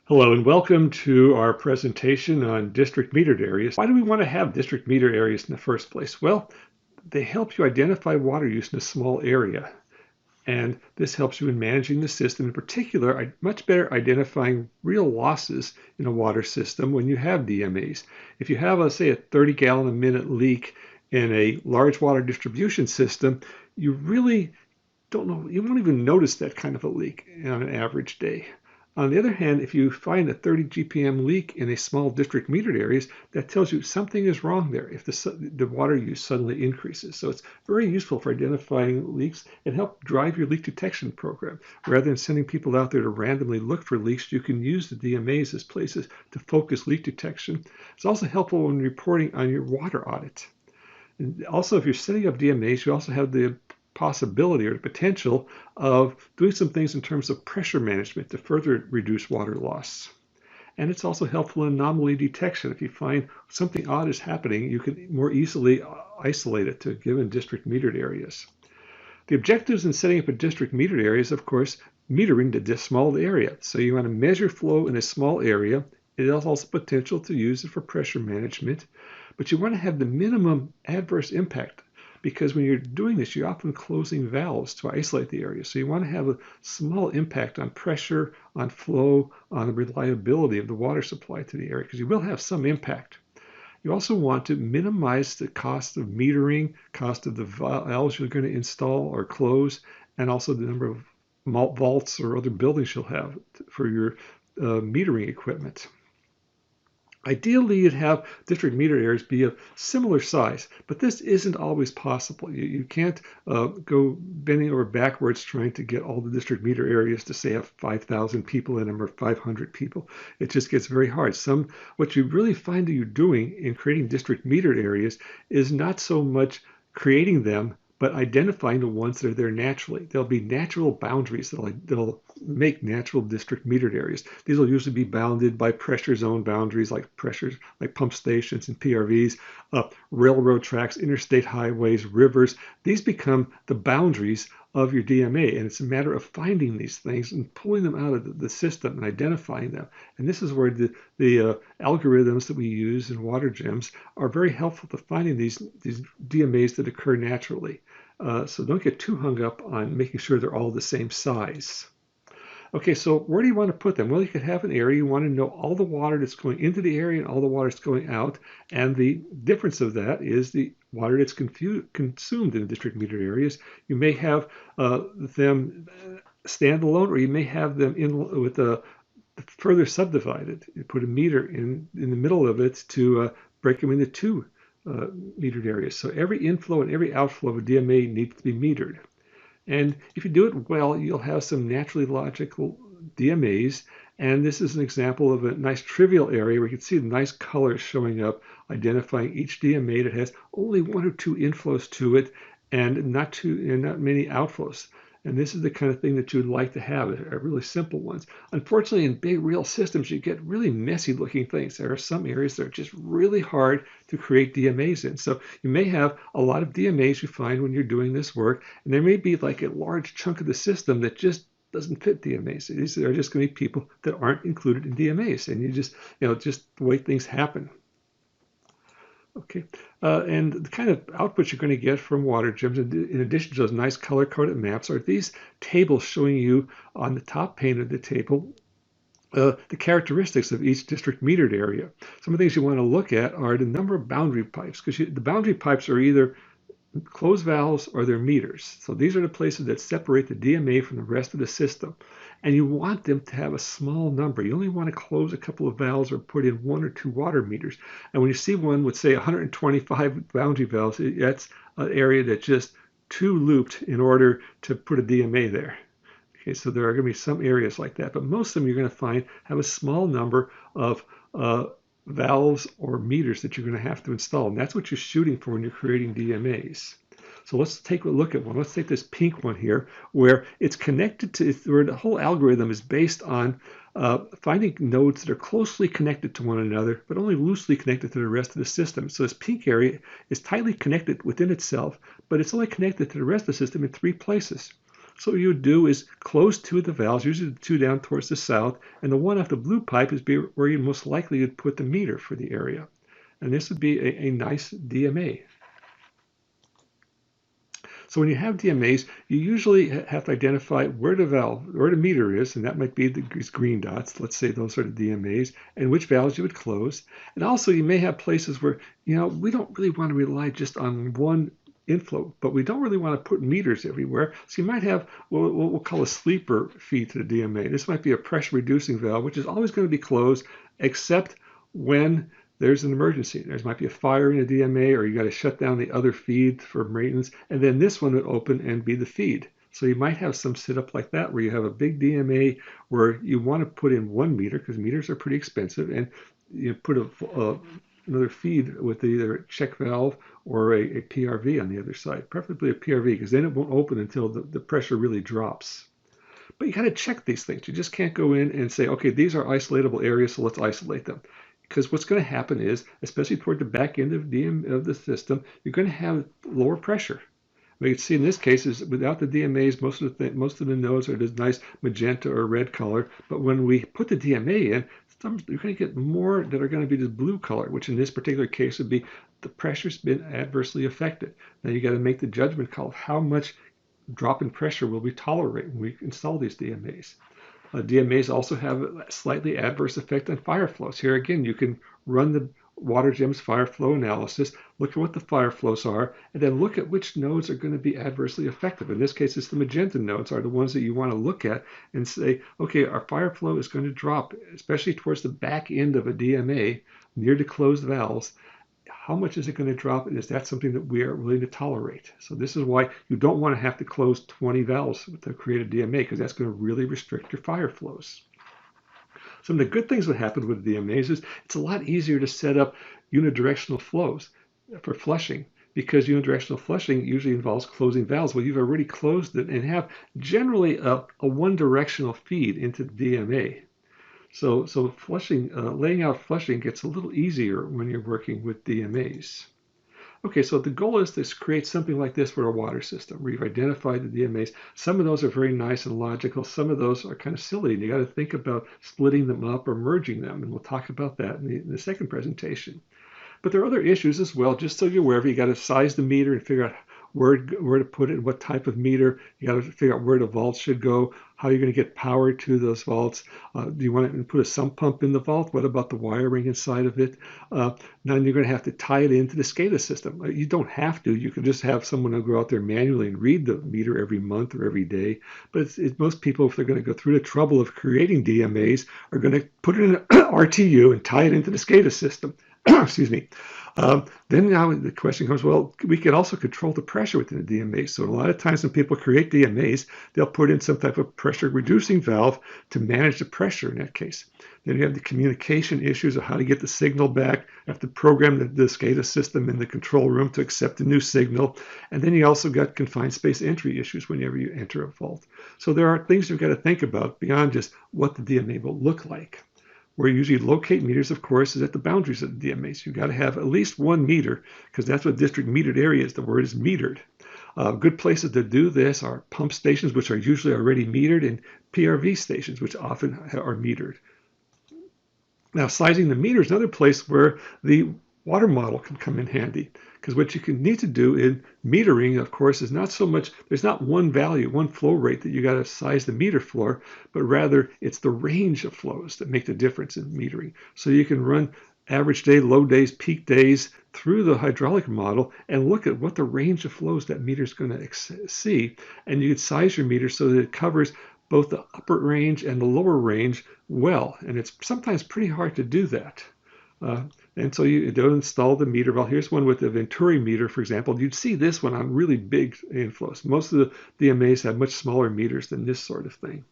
Hello and welcome to our presentation on district metered areas. Why do we want to have district metered areas in the first place? Well, they help you identify water use in a small area. And this helps you in managing the system. In particular, much better identifying real losses in a water system when you have DMAs. If you have, let's say, a 30-gallon a minute leak in a large water distribution system, you really don't know, you won't even notice that kind of a leak on an average day. On the other hand, if you find a 30 GPM leak in a small district metered areas, that tells you something is wrong there if the water use suddenly increases. So it's very useful for identifying leaks and help drive your leak detection program. Rather than sending people out there to randomly look for leaks, you can use the DMAs as places to focus leak detection. It's also helpful when reporting on your water audit. And also, if you're setting up DMAs, you also have the possibility or the potential of doing some things in terms of pressure management to further reduce water loss. And it's also helpful in anomaly detection. If you find something odd is happening, you can more easily isolate it to given district metered areas. The objectives in setting up a district metered area is, of course, metering the small area. So you want to measure flow in a small area. It has also potential to use it for pressure management, but you want to have the minimum adverse impact, because when you're doing this, you're often closing valves to isolate the area. So you want to have a small impact on pressure, on flow, on the reliability of the water supply to the area, because you will have some impact. You also want to minimize the cost of metering, cost of the valves you're going to install or close, and also the number of vaults or other buildings you'll have for your metering equipment. Ideally, you'd have district meter areas be of similar size, but this isn't always possible. You can't go bending over backwards trying to get all the district meter areas to say have 5,000 people in them or 500 people. It just gets very hard. What you really find that you're doing in creating district metered areas is not so much creating them, but identifying the ones that are there naturally. There'll be natural boundaries that'll make natural district metered areas. These will usually be bounded by pressure zone boundaries like pump stations and PRVs, railroad tracks, interstate highways, rivers. These become the boundaries of your DMA, and it's a matter of finding these things and pulling them out of the system and identifying them. And this is where the algorithms that we use in WaterGEMS are very helpful to finding these DMAs that occur naturally. So don't get too hung up on making sure they're all the same size. Okay, so where do you want to put them? Well, you could have an area. You want to know all the water that's going into the area and all the water that's going out. And the difference of that is the water that's consumed in the district metered areas. You may have them stand alone, or you may have them in with further subdivided. You put a meter in the middle of it to break them into two metered areas. So every inflow and every outflow of a DMA needs to be metered. And if you do it well, you'll have some naturally logical DMAs. And this is an example of a nice trivial area where you can see the nice colors showing up, identifying each DMA that has only one or two inflows to it and not many outflows. And this is the kind of thing that you would like to have, are really simple ones. Unfortunately, in big real systems, you get really messy looking things. There are some areas that are just really hard to create DMAs in. So you may have a lot of DMAs you find when you're doing this work, and there may be like a large chunk of the system that just doesn't fit DMAs. These are just going to be people that aren't included in DMAs, and just the way things happen. Okay, and the kind of outputs you're going to get from WaterGEMS, in addition to those nice color-coded maps, are these tables showing you on the top pane of the table the characteristics of each district metered area. Some of the things you want to look at are the number of boundary pipes, because the boundary pipes are either closed valves or they're meters. So these are the places that separate the DMA from the rest of the system. And you want them to have a small number. You only want to close a couple of valves or put in one or two water meters. And when you see one with, say, 125 boundary valves, that's an area that's just too looped in order to put a DMA there. Okay, so there are going to be some areas like that, but most of them you're going to find have a small number of valves or meters that you're going to have to install. And that's what you're shooting for when you're creating DMAs. So let's take a look at one. Let's take this pink one here, where it's connected to, where the whole algorithm is based on finding nodes that are closely connected to one another, but only loosely connected to the rest of the system. So this pink area is tightly connected within itself, but it's only connected to the rest of the system in three places. So what you would do is close two of the valves, usually the two down towards the south, and the one off the blue pipe is where you most likely would put the meter for the area. And this would be a nice DMA. So when you have DMAs, you usually have to identify where the meter is, and that might be these green dots. Let's say those are the DMAs, and which valves you would close. And also you may have places where, we don't really want to rely just on one inflow, but we don't really want to put meters everywhere. So you might have what we'll call a sleeper feed to the DMA. This might be a pressure reducing valve, which is always going to be closed except when there's an emergency. There might be a fire in a DMA, or you got to shut down the other feed for maintenance, and then this one would open and be the feed. So you might have some setup like that where you have a big DMA where you want to put in one meter because meters are pretty expensive, and you put another feed with either a check valve or a PRV on the other side, preferably a PRV because then it won't open until the pressure really drops. But you got to check these things. You just can't go in and say, okay, these are isolatable areas, so let's isolate them. Because what's going to happen is, especially toward the back end of the system, you're going to have lower pressure. What you can see in this case is without the DMAs, most of the nodes are this nice magenta or red color. But when we put the DMA in, you're going to get more that are going to be this blue color, which in this particular case would be the pressure's been adversely affected. Now you got to make the judgment call of how much drop in pressure will we tolerate when we install these DMAs. DMAs also have a slightly adverse effect on fire flows. Here again, you can run the WaterGEMS fire flow analysis, look at what the fire flows are, and then look at which nodes are going to be adversely affected. In this case, it's the magenta nodes are the ones that you want to look at and say, okay, our fire flow is going to drop, especially towards the back end of a DMA near the closed valves. How much is it going to drop, and is that something that we are willing to tolerate? So this is why you don't want to have to close 20 valves to create a DMA, because that's going to really restrict your fire flows. Some of the good things that happen with DMAs is it's a lot easier to set up unidirectional flows for flushing, because unidirectional flushing usually involves closing valves. Well, you've already closed it and have generally a one-directional feed into the DMA. So flushing, laying out flushing gets a little easier when you're working with DMAs. Okay, so the goal is to create something like this for a water system where you've identified the DMAs. Some of those are very nice and logical. Some of those are kind of silly, and you got to think about splitting them up or merging them, and we'll talk about that in the second presentation. But there are other issues as well. Just so you're aware of it, you got to size the meter and figure out where to put it, what type of meter. You got to figure out where the vaults should go, how you're going to get power to those vaults. Do you want to put a sump pump in the vault? What about the wiring inside of it? Now you're going to have to tie it into the SCADA system. You don't have to. You can just have someone who go out there manually and read the meter every month or every day. But most people, if they're going to go through the trouble of creating DMAs, are going to put it in an RTU and tie it into the SCADA system. Excuse me. Then now the question comes, well, we can also control the pressure within the DMA. So a lot of times when people create DMAs, they'll put in some type of pressure reducing valve to manage the pressure in that case. Then you have the communication issues of how to get the signal back. You have to program the SCADA system in the control room to accept the new signal. And then you also got confined space entry issues whenever you enter a vault. So there are things you've got to think about beyond just what the DMA will look like. Where you usually locate meters, of course, is at the boundaries of the DMAs. You've got to have at least one meter, because that's what district metered area is. The word is metered. Good places to do this are pump stations, which are usually already metered, and PRV stations, which often are metered. Now, sizing the meter is another place where the water model can come in handy, because what you can need to do in metering, of course, is not so much, there's not one value, one flow rate that you got to size the meter for, but rather it's the range of flows that make the difference in metering. So you can run average day, low days, peak days through the hydraulic model and look at what the range of flows that meter is going to see, and you can size your meter so that it covers both the upper range and the lower range well, and it's sometimes pretty hard to do that. And so you don't install the meter. Well, here's one with the Venturi meter, for example. You'd see this one on really big inflows. Most of the DMAs have much smaller meters than this sort of thing.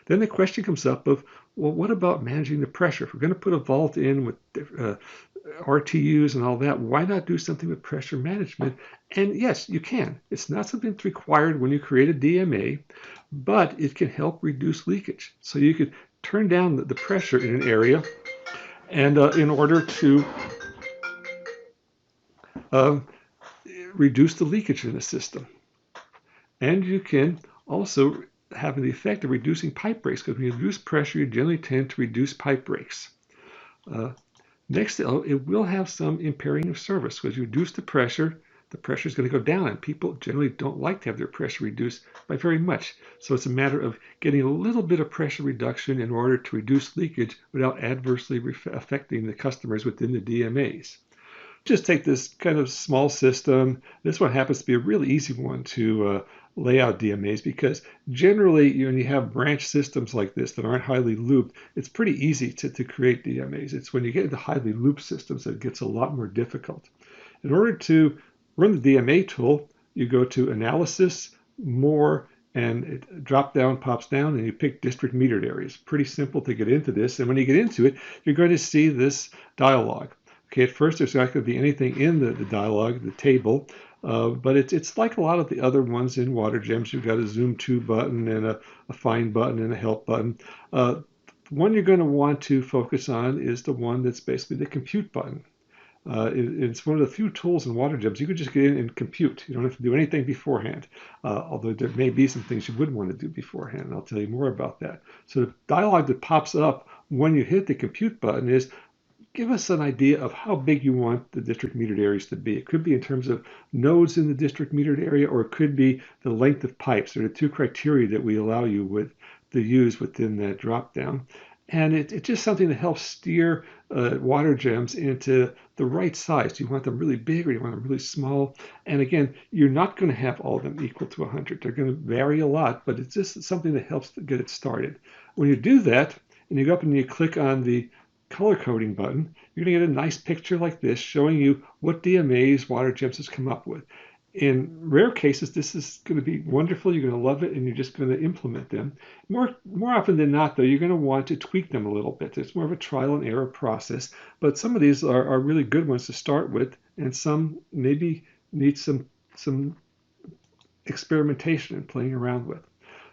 Then the question comes up of, well, what about managing the pressure? If we're going to put a vault in with RTUs and all that, why not do something with pressure management? And yes, you can. It's not something that's required when you create a DMA, but it can help reduce leakage. So you could turn down the pressure in an area, and in order to reduce the leakage in the system. And you can also having the effect of reducing pipe breaks, because when you reduce pressure, you generally tend to reduce pipe breaks. Next, it will have some impairing of service, because you reduce the pressure is going to go down, and people generally don't like to have their pressure reduced by very much. So it's a matter of getting a little bit of pressure reduction in order to reduce leakage without adversely affecting the customers within the DMAs. Just take this kind of small system. This one happens to be a really easy one to lay out DMAs, because generally when you have branch systems like this that aren't highly looped, it's pretty easy to create DMAs. It's when you get into highly looped systems that it gets a lot more difficult. In order to run the DMA tool, you go to Analysis, More, and it drop down pops down, and you pick district metered areas. Pretty simple to get into this, and when you get into it, you're going to see this dialog. Okay, at first there's not going to be anything in the dialog, the table, but it's like a lot of the other ones in WaterGEMS. You've got a zoom to button and a find button and a help button. The one you're going to want to focus on is the one that's basically the compute button. It's one of the few tools in WaterGEMS you could just get in and compute. You don't have to do anything beforehand, although there may be some things you would want to do beforehand, and I'll tell you more about that. So the dialog that pops up when you hit the compute button is, give us an idea of how big you want the district metered areas to be. It could be in terms of nodes in the district metered area, or it could be the length of pipes. They're the two criteria that we allow you to use within that drop down. And it's just something that helps steer WaterGEMS into the right size. Do you want them really big, or do you want them really small? And again, you're not going to have all of them equal to 100. They're going to vary a lot, but it's just something that helps to get it started. When you do that, and you go up and you click on the color coding button, you're going to get a nice picture like this showing you what DMAs WaterGEMS has come up with. In rare cases, this is going to be wonderful. You're going to love it, and you're just going to implement them. More often than not, though, you're going to want to tweak them a little bit. It's more of a trial and error process, but some of these are really good ones to start with, and some maybe need some experimentation and playing around with.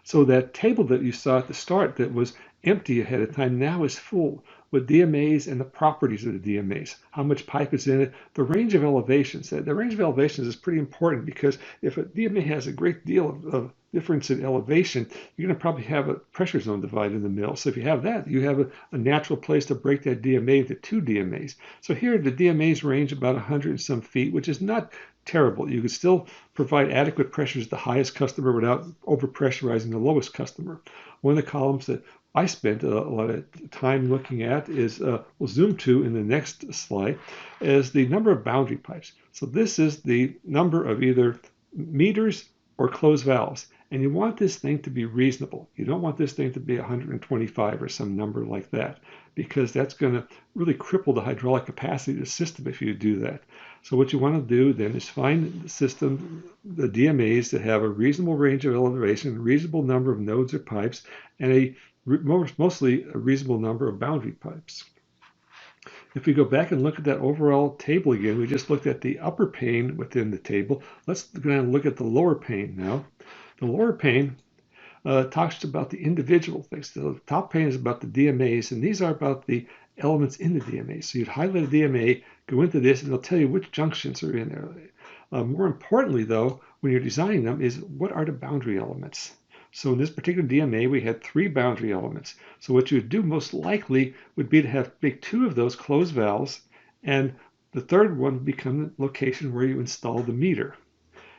So that table that you saw at the start that was empty ahead of time now is full with DMAs and the properties of the DMAs, how much pipe is in it, the range of elevations. The range of elevations is pretty important, because if a DMA has a great deal of difference in elevation, you're going to probably have a pressure zone divided in the middle. So if you have that, you have a natural place to break that DMA into two DMAs. So here the DMAs range about 100 and some feet, which is not terrible. You can still provide adequate pressures to the highest customer without overpressurizing the lowest customer. One of the columns that I spent a lot of time looking at is, we'll zoom to in the next slide, is the number of boundary pipes. So this is the number of either meters or closed valves. And you want this thing to be reasonable. You don't want this thing to be 125 or some number like that, because that's going to really cripple the hydraulic capacity of the system if you do that. So what you want to do then is find the system, the DMAs that have a reasonable range of elevation, a reasonable number of nodes or pipes, and mostly a reasonable number of boundary pipes. If we go back and look at that overall table again, we just looked at the upper pane within the table. Let's go and look at the lower pane now. The lower pane talks about the individual things. The top pane is about the DMAs, and these are about the elements in the DMA. So you'd highlight a DMA, go into this, and it'll tell you which junctions are in there. More importantly, though, when you're designing them, is what are the boundary elements? So in this particular DMA, we had 3 boundary elements. So what you would do most likely would be to make 2 of those closed valves, and the third one would become the location where you install the meter.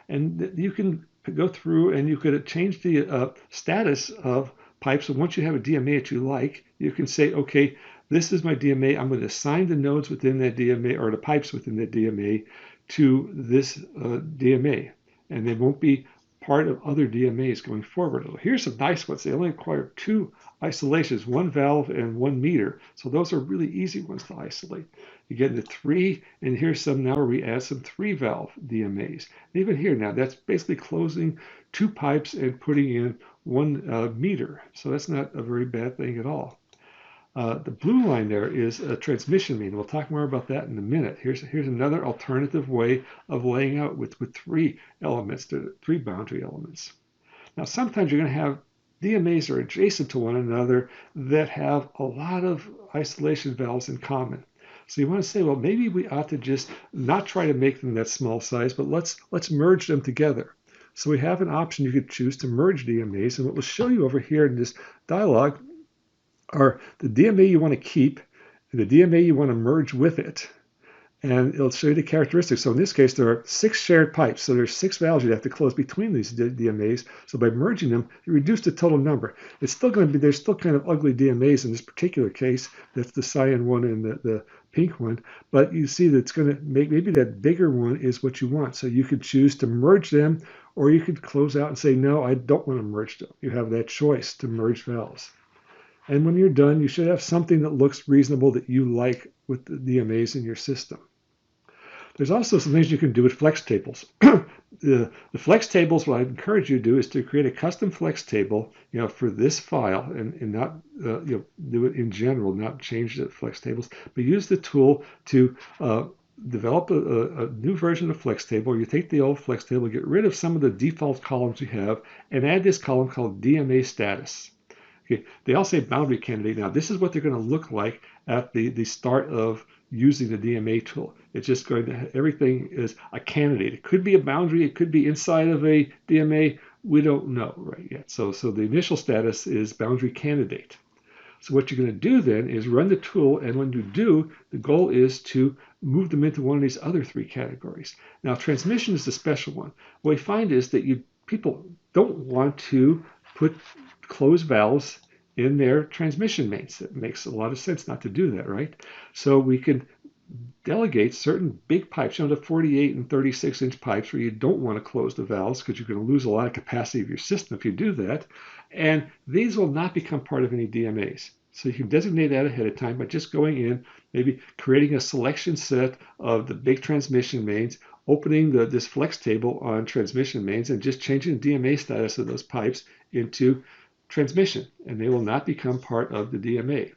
And you can go through and you could change the status of pipes. So once you have a DMA that you like, you can say, okay, this is my DMA. I'm going to assign the nodes within that DMA, or the pipes within that DMA, to this DMA. And they won't be part of other DMAs going forward. Here's some nice ones. They only require 2 isolations, 1 valve and 1 meter. So those are really easy ones to isolate. You get into 3, and here's some now where we add some 3 valve DMAs. And even here now, that's basically closing 2 pipes and putting in 1 meter. So that's not a very bad thing at all. The blue line there is a transmission mean. We'll talk more about that in a minute. Here's another alternative way of laying out with 3 elements, 3 boundary elements. Now, sometimes you're going to have DMAs that are adjacent to one another that have a lot of isolation valves in common. So you want to say, well, maybe we ought to just not try to make them that small size, but let's merge them together. So we have an option you could choose to merge DMAs, and what we'll show you over here in this dialog are the DMA you want to keep and the DMA you want to merge with it. And it'll show you the characteristics. So in this case, there are 6 shared pipes. So there's 6 valves you'd have to close between these DMAs. So by merging them, you reduce the total number. It's still going to be, there's still kind of ugly DMAs in this particular case. That's the cyan one and the pink one. But you see that it's going to make, maybe that bigger one is what you want. So you could choose to merge them, or you could close out and say, no, I don't want to merge them. You have that choice to merge valves. And when you're done, you should have something that looks reasonable that you like with the DMAs in your system. There's also some things you can do with flex tables. The flex tables, what I encourage you to do is to create a custom flex table, for this file, and not do it in general, not change the flex tables, but use the tool to develop a new version of flex table. You take the old flex table, get rid of some of the default columns you have, and add this column called DMA status. Okay, they all say boundary candidate. Now, this is what they're going to look like at the start of using the DMA tool. It's just going to, everything is a candidate. It could be a boundary. It could be inside of a DMA. We don't know right yet. So the initial status is boundary candidate. So what you're going to do then is run the tool, and when you do, the goal is to move them into one of these other 3 categories. Now, transmission is the special one. What we find is that people don't want to put closed valves in their transmission mains. It makes a lot of sense not to do that, right? So we can delegate certain big pipes, the 48 and 36-inch pipes where you don't want to close the valves because you're going to lose a lot of capacity of your system if you do that. And these will not become part of any DMAs. So you can designate that ahead of time by just going in, maybe creating a selection set of the big transmission mains, opening this flex table on transmission mains, and just changing the DMA status of those pipes into transmission, and they will not become part of the DMA.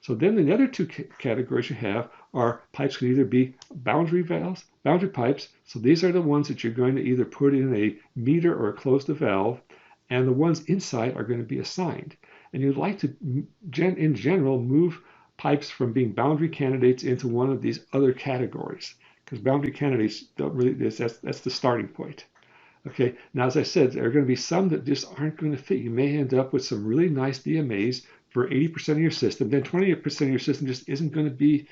So then the other 2 categories you have are pipes can either be boundary valves, boundary pipes. So these are the ones that you're going to either put in a meter or close the valve, and the ones inside are going to be assigned. And you'd like to, in general, move pipes from being boundary candidates into one of these other categories, because boundary candidates don't really, that's the starting point. Okay, now as I said, there are going to be some that just aren't going to fit. You may end up with some really nice DMAs for 80% of your system. Then 20% of your system just isn't going to be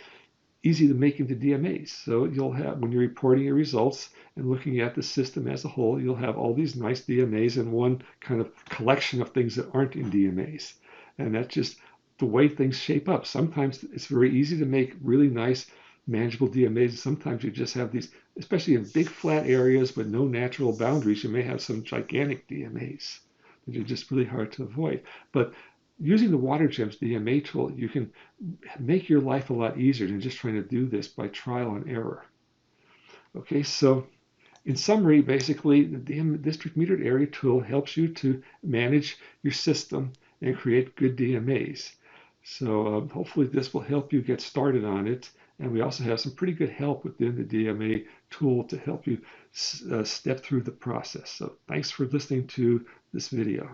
easy to make into DMAs. So you'll have, when you're reporting your results and looking at the system as a whole, you'll have all these nice DMAs in one kind of collection of things that aren't in DMAs. And that's just the way things shape up. Sometimes it's very easy to make really nice manageable DMAs. Sometimes you just have these, especially in big flat areas with no natural boundaries, you may have some gigantic DMAs that are just really hard to avoid. But using the WaterGEMS DMA tool, you can make your life a lot easier than just trying to do this by trial and error. Okay, so in summary, basically, the District Metered Area tool helps you to manage your system and create good DMAs. So hopefully this will help you get started on it. And we also have some pretty good help within the DMA tool to help you step through the process. So thanks for listening to this video.